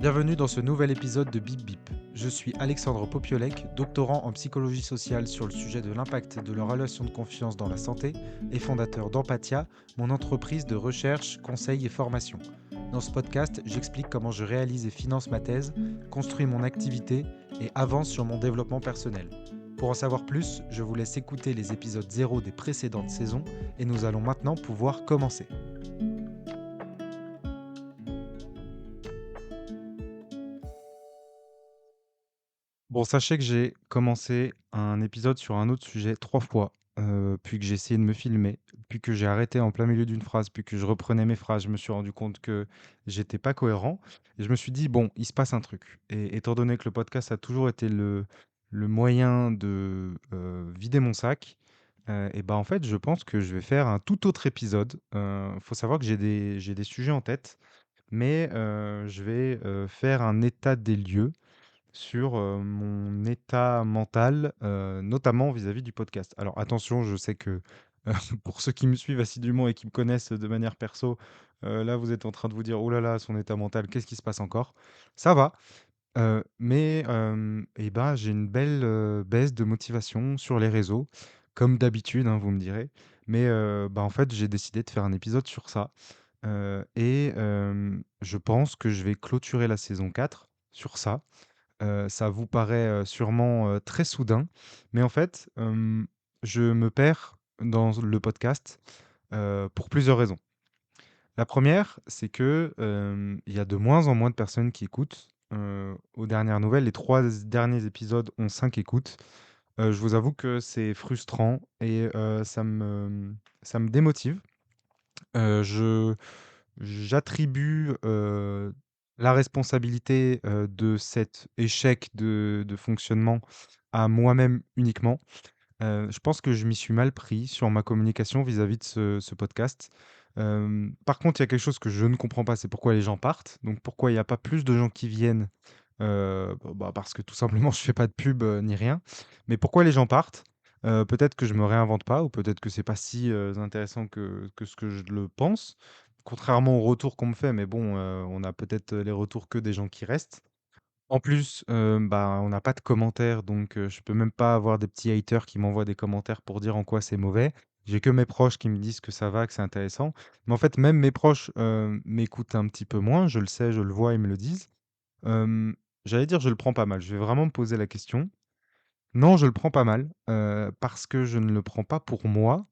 Bienvenue dans ce nouvel épisode de Bip Bip. Je suis Alexandre Popiolek, doctorant en psychologie sociale sur le sujet de l'impact de la relation de confiance dans la santé et fondateur d'Empathia, mon entreprise de recherche, conseil et formation. Dans ce podcast, j'explique comment je réalise et finance ma thèse, construis mon activité et avance sur mon développement personnel. Pour en savoir plus, je vous laisse écouter les épisodes 0 des précédentes saisons et nous allons maintenant pouvoir commencer. Bon, sachez que j'ai commencé un épisode sur un autre sujet 3 fois, puis que j'ai essayé de me filmer, puis que j'ai arrêté en plein milieu d'une phrase, puis que je reprenais mes phrases. Je me suis rendu compte que j'étais pas cohérent et je me suis dit: «Bon, il se passe un truc» et étant donné que le podcast a toujours été le moyen de, vider mon sac, et bah, en fait, je pense que je vais faire un tout autre épisode. Faut savoir que j'ai des sujets en tête, mais je vais, faire un état des lieux sur, mon état mental, notamment vis-à-vis du podcast. Alors attention, je sais que, pour ceux qui me suivent assidûment et qui me connaissent de manière perso, là, vous êtes en train de vous dire: «Oh là là, son état mental, qu'est-ce qui se passe encore?» Ça va, mais et ben, j'ai une belle, baisse de motivation sur les réseaux, comme d'habitude, hein, vous me direz. Mais bah, en fait, j'ai décidé de faire un épisode sur ça, et je pense que je vais clôturer la saison 4 sur ça. Ça vous paraît, sûrement, très soudain, mais en fait, je me perds dans le podcast, pour plusieurs raisons. La première, c'est que, il y a de moins en moins de personnes qui écoutent. Aux dernières nouvelles, les 3 derniers épisodes ont 5 écoutes. Je vous avoue que c'est frustrant et ça me démotive. Je J'attribue, la responsabilité, de cet échec de fonctionnement à moi-même uniquement. Je pense que je m'y suis mal pris sur ma communication vis-à-vis de ce podcast. Par contre, il y a quelque chose que je ne comprends pas, c'est pourquoi les gens partent. Donc pourquoi il y a pas plus de gens qui viennent? Bah, parce que tout simplement je fais pas de pub, ni rien. Mais pourquoi les gens partent? Peut-être que je me réinvente pas ou peut-être que c'est pas si, intéressant que ce que je le pense. Contrairement aux retours qu'on me fait, mais bon, on a peut-être, les retours que des gens qui restent. En plus, bah, on n'a pas de commentaires, donc je peux même pas avoir des petits haters qui m'envoient des commentaires pour dire en quoi c'est mauvais. J'ai que mes proches qui me disent que ça va, que c'est intéressant. Mais en fait, même mes proches, m'écoutent un petit peu moins, je le sais, je le vois, ils me le disent. J'allais dire: «Je le prends pas mal». Je vais vraiment me poser la question. Non, je le prends pas mal, parce que je ne le prends pas pour moi.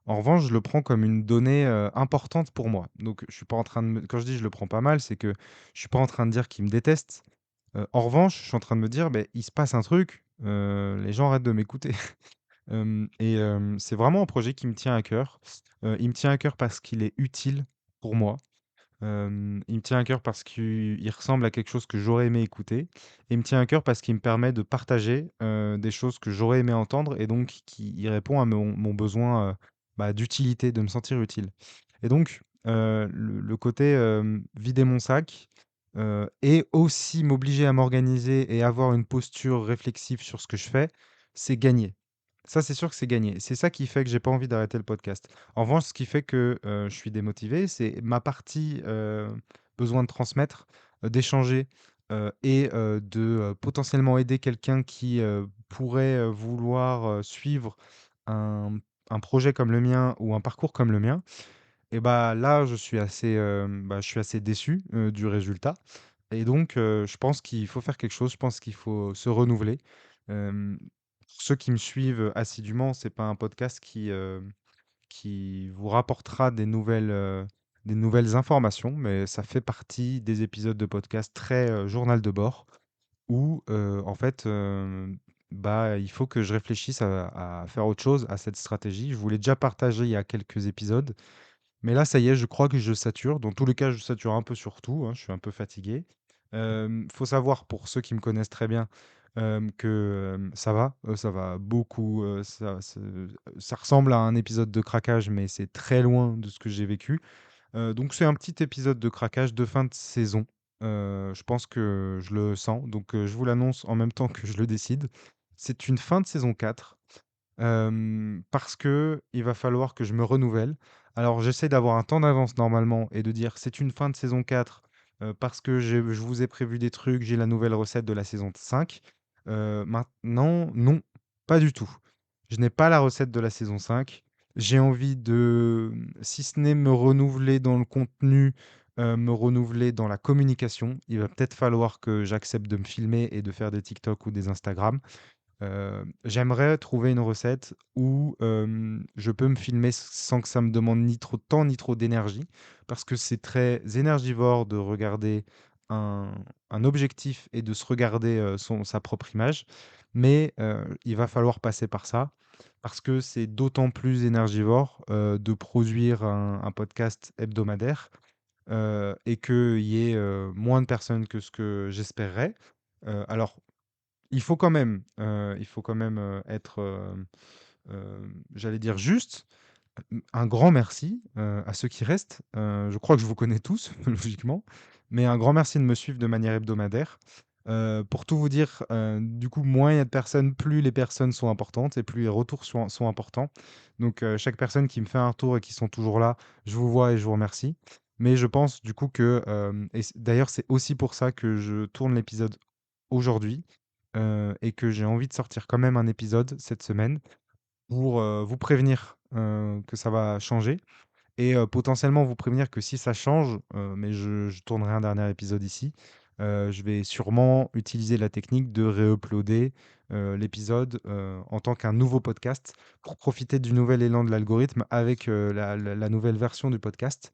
En revanche, je le prends comme une donnée, importante pour moi. Donc je suis pas en train de me quand je dis: «Je le prends pas mal», c'est que je suis pas en train de dire qu'ils me détestent. En revanche, je suis en train de me dire: «Beh, il se passe un truc, les gens arrêtent de m'écouter». C'est vraiment un projet qui me tient à cœur. Il me tient à cœur parce qu'il est utile pour moi. Il me tient à cœur parce qu'il ressemble à quelque chose que j'aurais aimé écouter et il me tient à cœur parce qu'il me permet de partager, des choses que j'aurais aimé entendre et donc qui il répond à mon besoin, bah, d'utilité, de me sentir utile et donc le côté, vider mon sac, et aussi m'obliger à m'organiser et avoir une posture réflexive sur ce que je fais, c'est gagné. Ça, c'est sûr que c'est gagné. C'est ça qui fait que j'ai pas envie d'arrêter le podcast. En revanche, ce qui fait que, je suis démotivé, c'est ma partie, besoin de transmettre, d'échanger, et de, potentiellement aider quelqu'un qui, pourrait, vouloir, suivre un un projet comme le mien ou un parcours comme le mien et bah, là, je suis assez, bah, je suis assez déçu, du résultat et donc je pense qu'il faut faire quelque chose. Je pense qu'il faut se renouveler. Pour ceux qui me suivent assidûment, c'est pas un podcast qui vous rapportera des nouvelles informations, mais ça fait partie des épisodes de podcast très, journal de bord où, en fait, bah, il faut que je réfléchisse à faire autre chose, à cette stratégie. Je voulais déjà partager il y a quelques épisodes, mais là, ça y est, je crois que je sature. Dans tous les cas, je sature un peu sur tout, hein, je suis un peu fatigué. Faut savoir, pour ceux qui me connaissent très bien, que, ça va beaucoup, ça ressemble à un épisode de craquage, mais c'est très loin de ce que j'ai vécu. Donc c'est un petit épisode de craquage de fin de saison. Je pense que je le sens, donc je vous l'annonce en même temps que je le décide. C'est une fin de saison 4. Parce que il va falloir que je me renouvelle. Alors j'essaie d'avoir un temps d'avance normalement et de dire: «C'est une fin de saison 4. parce que je vous ai prévu des trucs, j'ai la nouvelle recette de la saison 5. Maintenant, non, pas du tout. Je n'ai pas la recette de la saison 5. J'ai envie de, si ce n'est me renouveler dans le contenu, me renouveler dans la communication. Il va peut-être falloir que j'accepte de me filmer et de faire des TikTok ou des Instagram. J'aimerais trouver une recette où, je peux me filmer sans que ça me demande ni trop de temps, ni trop d'énergie. Parce que c'est très énergivore de regarder un un objectif et de se regarder, sa propre image. Mais, il va falloir passer par ça, parce que c'est d'autant plus énergivore, de produire un podcast hebdomadaire, et qu'il y ait, moins de personnes que ce que j'espérerais. Alors il faut quand même, être, j'allais dire juste. Un grand merci, à ceux qui restent. Je crois que je vous connais tous, logiquement, mais un grand merci de me suivre de manière hebdomadaire. Pour tout vous dire, du coup, moins il y a de personnes, plus les personnes sont importantes et plus les retours sont importants. Donc, chaque personne qui me fait un retour et qui sont toujours là, je vous vois et je vous remercie. Mais je pense du coup que, d'ailleurs, c'est aussi pour ça que je tourne l'épisode aujourd'hui, et que j'ai envie de sortir quand même un épisode cette semaine pour, vous prévenir, que ça va changer et potentiellement vous prévenir que si ça change, mais je tournerai un dernier épisode ici, je vais sûrement utiliser la technique de réuploader, l'épisode, en tant qu'un nouveau podcast pour profiter du nouvel élan de l'algorithme avec, la nouvelle version du podcast.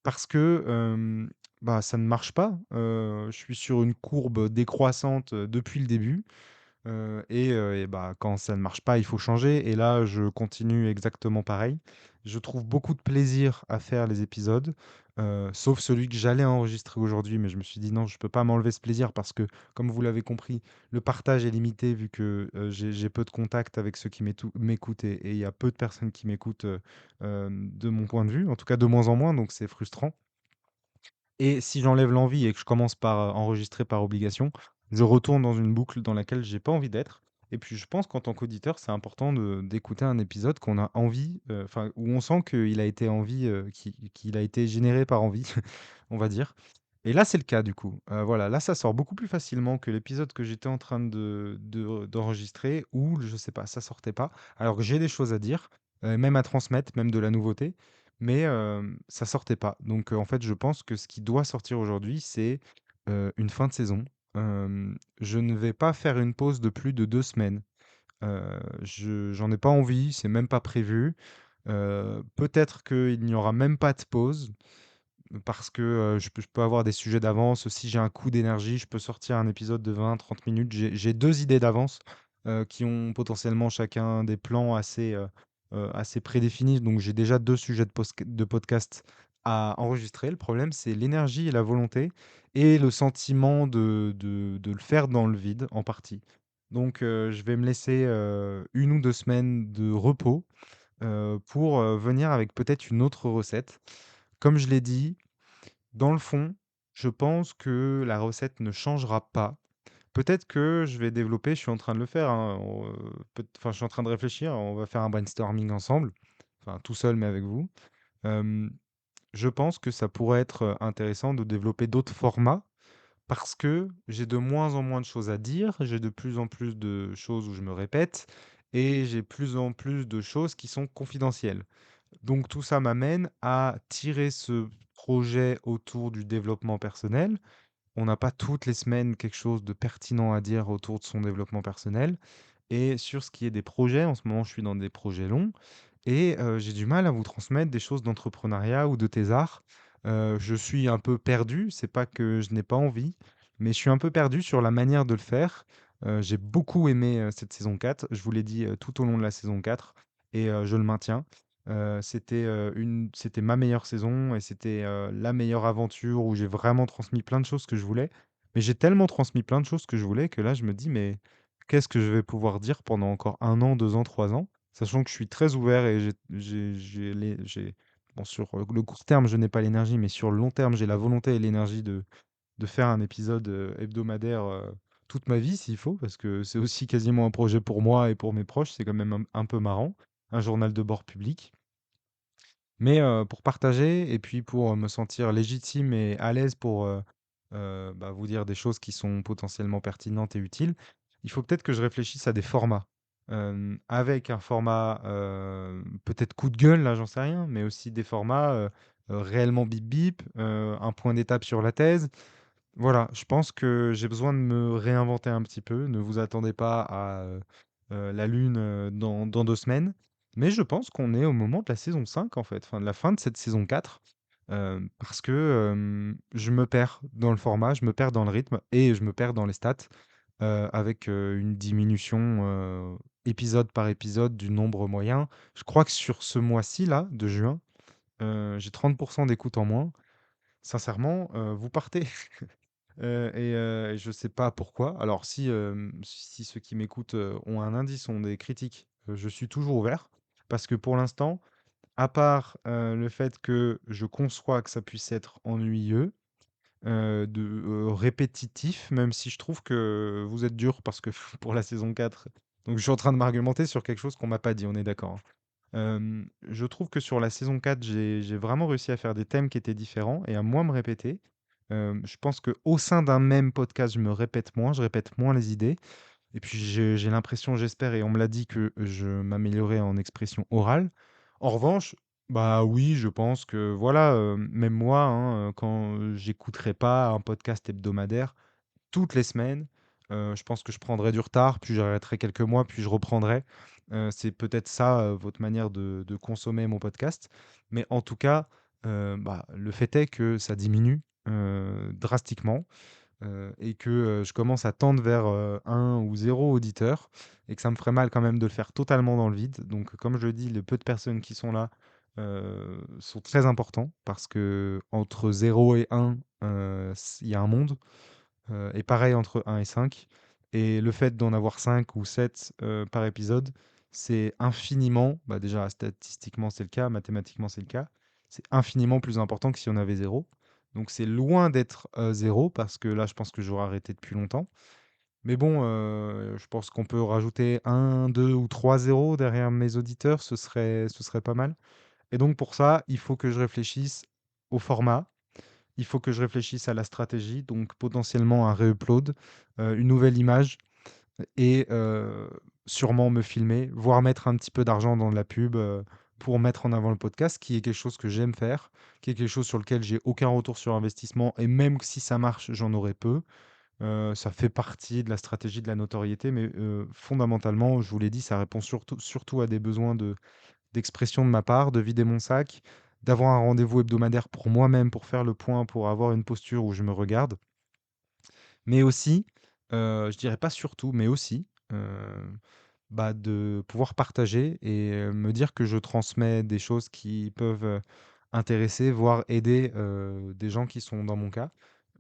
Parce que, bah, ça ne marche pas, je suis sur une courbe décroissante, depuis le début. Et bah, quand ça ne marche pas, il faut changer et là, je continue exactement pareil. Je trouve beaucoup de plaisir à faire les épisodes, sauf celui que j'allais enregistrer aujourd'hui, mais je me suis dit: «Non, je peux pas m'enlever ce plaisir» parce que, comme vous l'avez compris, le partage est limité vu que, j'ai peu de contact avec ceux qui m'écoutent et il y a peu de personnes qui m'écoutent, de mon point de vue, en tout cas de moins en moins, donc c'est frustrant. Et si j'enlève l'envie et que je commence par, enregistrer par obligation, je retourne dans une boucle dans laquelle j'ai pas envie d'être. Et puis je pense qu'en tant qu'auditeur, c'est important d'écouter un épisode qu'on a envie, enfin où on sent qu'il a été envie, qu'il a été généré par envie, on va dire. Et là, c'est le cas du coup. Voilà, là, ça sort beaucoup plus facilement que l'épisode que j'étais en train d'enregistrer où, je sais pas, ça sortait pas. Alors que j'ai des choses à dire, même à transmettre, même de la nouveauté, mais ça sortait pas. Donc en fait, je pense que ce qui doit sortir aujourd'hui, c'est, une fin de saison. Je ne vais pas faire une pause de plus de 2 semaines. Je j'en ai pas envie, c'est même pas prévu. Peut-être qu'il n'y aura même pas de pause parce que, je peux avoir des sujets d'avance. Si j'ai un coup d'énergie, je peux sortir un épisode de 20-30 minutes. J'ai 2 idées d'avance, qui ont potentiellement chacun des plans assez prédéfinis. Donc j'ai déjà 2 sujets de podcast à enregistrer. Le problème, c'est l'énergie et la volonté et le sentiment de le faire dans le vide, en partie. Donc je vais me laisser, 1 ou 2 semaines de repos, pour, venir avec peut-être une autre recette. Comme je l'ai dit, dans le fond, je pense que la recette ne changera pas. Peut-être que je vais développer, je suis en train de le faire, hein, enfin, je suis en train de réfléchir, on va faire un brainstorming ensemble, enfin tout seul mais avec vous. Hem, je pense que ça pourrait être, intéressant de développer d'autres formats parce que j'ai de moins en moins de choses à dire, j'ai de plus en plus de choses où je me répète et j'ai plus en plus de choses qui sont confidentielles. Donc tout ça m'amène à tirer ce projet autour du développement personnel. On n'a pas toutes les semaines quelque chose de pertinent à dire autour de son développement personnel. Et sur ce qui est des projets, en ce moment, je suis dans des projets longs et j'ai du mal à vous transmettre des choses d'entrepreneuriat ou de thésard. Je suis un peu perdu, c'est pas que je n'ai pas envie, mais je suis un peu perdu sur la manière de le faire. J'ai beaucoup aimé, cette saison 4. Je vous l'ai dit, tout au long de la saison 4 et je le maintiens. C'était ma meilleure saison et c'était, la meilleure aventure où j'ai vraiment transmis plein de choses que je voulais. Mais j'ai tellement transmis plein de choses que je voulais que là, je me dis: «Mais qu'est-ce que je vais pouvoir dire pendant encore 1 an, 2 ans, 3 ans?» Sachant que je suis très ouvert et j'ai bon, sur, le court terme, je n'ai pas l'énergie, mais sur le long terme, j'ai la volonté et l'énergie de faire un épisode, hebdomadaire, toute ma vie s'il faut, parce que c'est aussi quasiment un projet pour moi et pour mes proches. C'est quand même un peu marrant, un journal de bord public. Mais pour partager et puis pour, me sentir légitime et à l'aise pour, vous dire des choses qui sont potentiellement pertinentes et utiles. Il faut peut-être que je réfléchisse à des formats. Avec un format, peut-être coup de gueule, là, j'en sais rien, mais aussi des formats, réellement bip bip, un point d'étape sur la thèse. Voilà, je pense que j'ai besoin de me réinventer un petit peu. Ne vous attendez pas à la lune dans 2 semaines. Mais je pense qu'on est au moment de la saison 5, en fait, enfin de la fin de cette saison 4. Parce que je me perds dans le format, je me perds dans le rythme et je me perds dans les stats avec une diminution épisode par épisode du nombre moyen. Je crois que sur ce mois-ci, là, de juin, j'ai 30% d'écoute en moins. Sincèrement, vous partez. Et je sais pas pourquoi. Alors si ceux qui m'écoutent, ont un indice, ont des critiques, je suis toujours ouvert. Parce que pour l'instant, à part, le fait que je conçois que ça puisse être ennuyeux, répétitif, même si je trouve que vous êtes dur parce que pour la saison 4, donc je suis en train de m'argumenter sur quelque chose qu'on m'a pas dit, on est d'accord, hein. Je trouve que sur la saison 4, j'ai vraiment réussi à faire des thèmes qui étaient différents et à moins me répéter. Je pense qu'au sein d'un même podcast, je répète moins les idées et puis j'ai l'impression, j'espère et on me l'a dit que je m'améliorais en expression orale. En revanche, bah, oui, je pense que voilà, même moi, hein, quand j'écouterai pas un podcast hebdomadaire toutes les semaines. Je pense que je prendrai du retard, puis j'arrêterai quelques mois, puis je reprendrai. C'est peut-être ça, votre manière de consommer mon podcast. Mais en tout cas, le fait est que ça diminue, drastiquement, et que, je commence à tendre vers, 1 ou 0 auditeur et que ça me ferait mal quand même de le faire totalement dans le vide. Donc comme je le dis, le peu de personnes qui sont là, sont très importants parce qu'entre 0 et 1, il y a un monde. Et pareil entre 1 et 5. Et le fait d'en avoir 5 ou 7 par épisode, c'est infiniment, bah déjà statistiquement c'est le cas, mathématiquement c'est le cas, c'est infiniment plus important que si on avait 0. Donc c'est loin d'être 0 parce que là je pense que j'aurais arrêté depuis longtemps. Mais bon, je pense qu'on peut rajouter un, 2 ou 3 zéros derrière mes auditeurs, ce serait pas mal. Et donc pour ça, il faut que je réfléchisse au format, il faut que je réfléchisse à la stratégie, donc potentiellement un re-upload, une nouvelle image et sûrement me filmer, voire mettre un petit peu d'argent dans de la pub, pour mettre en avant le podcast, qui est quelque chose que j'aime faire, qui est quelque chose sur lequel j'ai aucun retour sur investissement et même si ça marche, j'en aurai peu. Ça fait partie de la stratégie de la notoriété, mais fondamentalement, je vous l'ai dit, ça répond surtout à des besoins d'expression de ma part, de vider mon sac, d'avoir un rendez-vous hebdomadaire pour moi-même, pour faire le point, pour avoir une posture où je me regarde. Mais aussi, je dirais pas surtout, mais aussi, de pouvoir partager et me dire que je transmets des choses qui peuvent, intéresser, voire aider, des gens qui sont dans mon cas.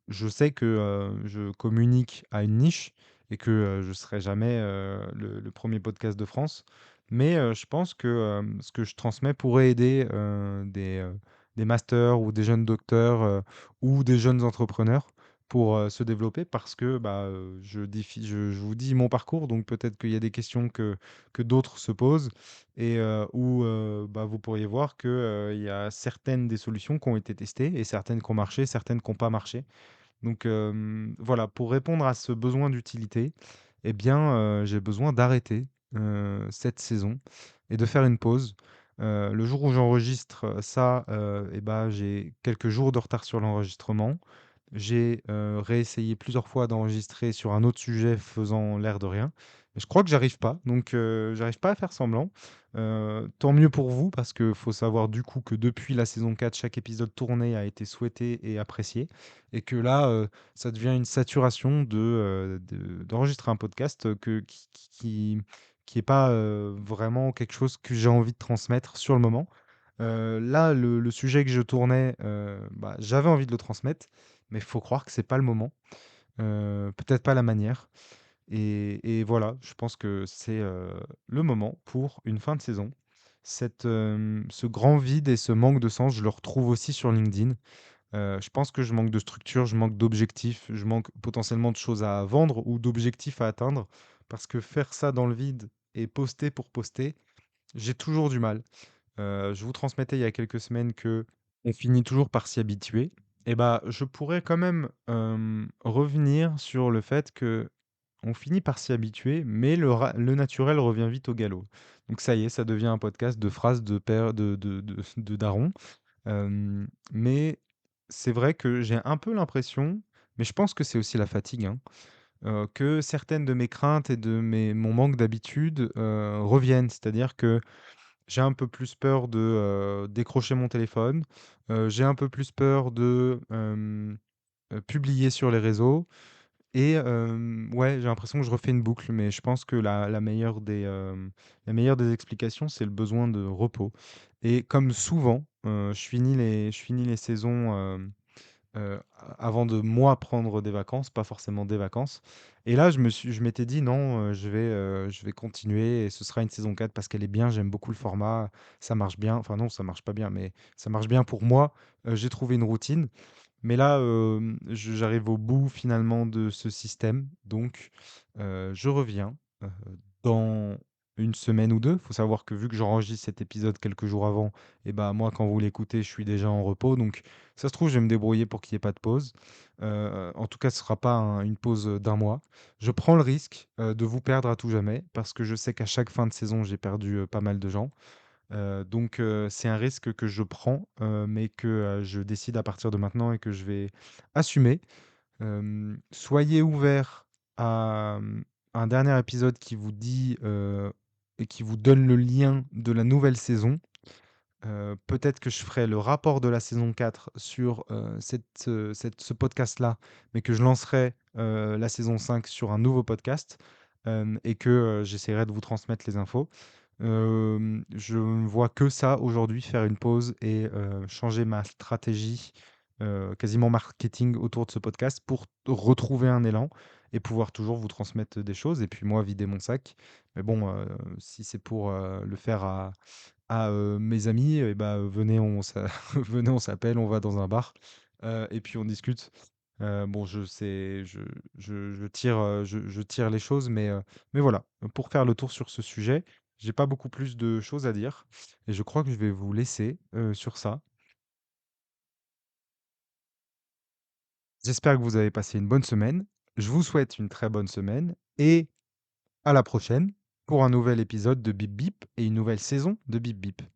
Je sais que, je communique à une niche et que, je serai jamais, le 1er podcast de France. Mais, je pense que, ce que je transmets pourrait aider, des masters ou des jeunes docteurs, ou des jeunes entrepreneurs pour, se développer parce que, je vous dis mon parcours, donc peut-être qu'il y a des questions que d'autres se posent et vous pourriez voir que, il y a certaines des solutions qui ont été testées et certaines qui ont marché, certaines qui ont pas marché. Donc voilà, pour répondre à ce besoin d'utilité, eh bien, j'ai besoin d'arrêter, cette saison et de faire une pause. Le jour où j'enregistre, ça, j'ai quelques jours de retard sur l'enregistrement. J'ai, réessayé plusieurs fois d'enregistrer sur un autre sujet faisant l'air de rien. Mais je crois que j'arrive pas, donc j'arrive pas à faire semblant. Tant mieux pour vous parce qu'il faut savoir du coup que depuis la saison 4, chaque épisode tourné a été souhaité et apprécié et que là, ça devient une saturation d'enregistrer un podcast, qui est pas, vraiment quelque chose que j'ai envie de transmettre sur le moment. Là, le sujet que je tournais, j'avais envie de le transmettre, mais il faut croire que c'est pas le moment, peut-être pas la manière et voilà, je pense que c'est, le moment pour une fin de saison. Ce grand vide et ce manque de sens, je le retrouve aussi sur LinkedIn. Je pense que je manque de structure, je manque d'objectifs, je manque potentiellement de choses à vendre ou d'objectifs à atteindre parce que faire ça dans le vide et poster pour poster, j'ai toujours du mal. Je vous transmettais il y a quelques semaines que on finit toujours par s'y habituer Et bah, je pourrais quand même, revenir sur le fait que on finit par s'y habituer, mais le naturel revient vite au galop. Donc ça y est, ça devient un podcast de phrases de père de daron. Mais c'est vrai que j'ai un peu l'impression, mais je pense que c'est aussi la fatigue, hein, que certaines de mes craintes et de mon manque d'habitude, reviennent. C'est-à-dire que j'ai un peu plus peur de, décrocher mon téléphone, j'ai un peu plus peur de, publier sur les réseaux et ouais, j'ai l'impression que je refais une boucle, mais je pense que la meilleure des explications, c'est le besoin de repos et comme souvent, je finis les saisons, avant de moi prendre des vacances, pas forcément des vacances. Et là, je m'étais dit: «Non, je vais continuer et ce sera une saison 4 parce qu'elle est bien, j'aime beaucoup le format, ça marche bien». Enfin non, ça marche pas bien, mais ça marche bien pour moi. J'ai trouvé une routine. Mais là, j'arrive au bout finalement de ce système, donc je reviens, dans une semaine ou 2. Il faut savoir que vu que j'enregistre cet épisode quelques jours avant et bah, moi quand vous l'écoutez, je suis déjà en repos, donc ça se trouve, je vais me débrouiller pour qu'il y ait pas de pause. En tout cas, ce sera pas une pause, d'1 mois. Je prends le risque, de vous perdre à tout jamais parce que je sais qu'à chaque fin de saison, j'ai perdu, pas mal de gens. Donc c'est un risque que je prends, mais que, je décide à partir de maintenant et que je vais assumer. Soyez ouverts à, un dernier épisode qui vous dit, et qui vous donne le lien de la nouvelle saison. Peut-être que je ferai le rapport de la saison 4 sur, ce podcast-là, mais que je lancerai, la saison 5 sur un nouveau podcast, et que, j'essaierai de vous transmettre les infos. Je ne vois que ça aujourd'hui, faire une pause et changer ma stratégie, quasiment marketing autour de ce podcast pour retrouver un élan et pouvoir toujours vous transmettre des choses et puis moi vider mon sac. Mais bon, si c'est pour, le faire à mes amis et bah, venez venez, on s'appelle, on va dans un bar, et puis on discute. Bon, je sais, je tire les choses, mais voilà, pour faire le tour sur ce sujet, j'ai pas beaucoup plus de choses à dire et je crois que je vais vous laisser, sur ça. J'espère que vous avez passé une bonne semaine. Je vous souhaite une très bonne semaine et à la prochaine pour un nouvel épisode de Bip Bip et une nouvelle saison de Bip Bip.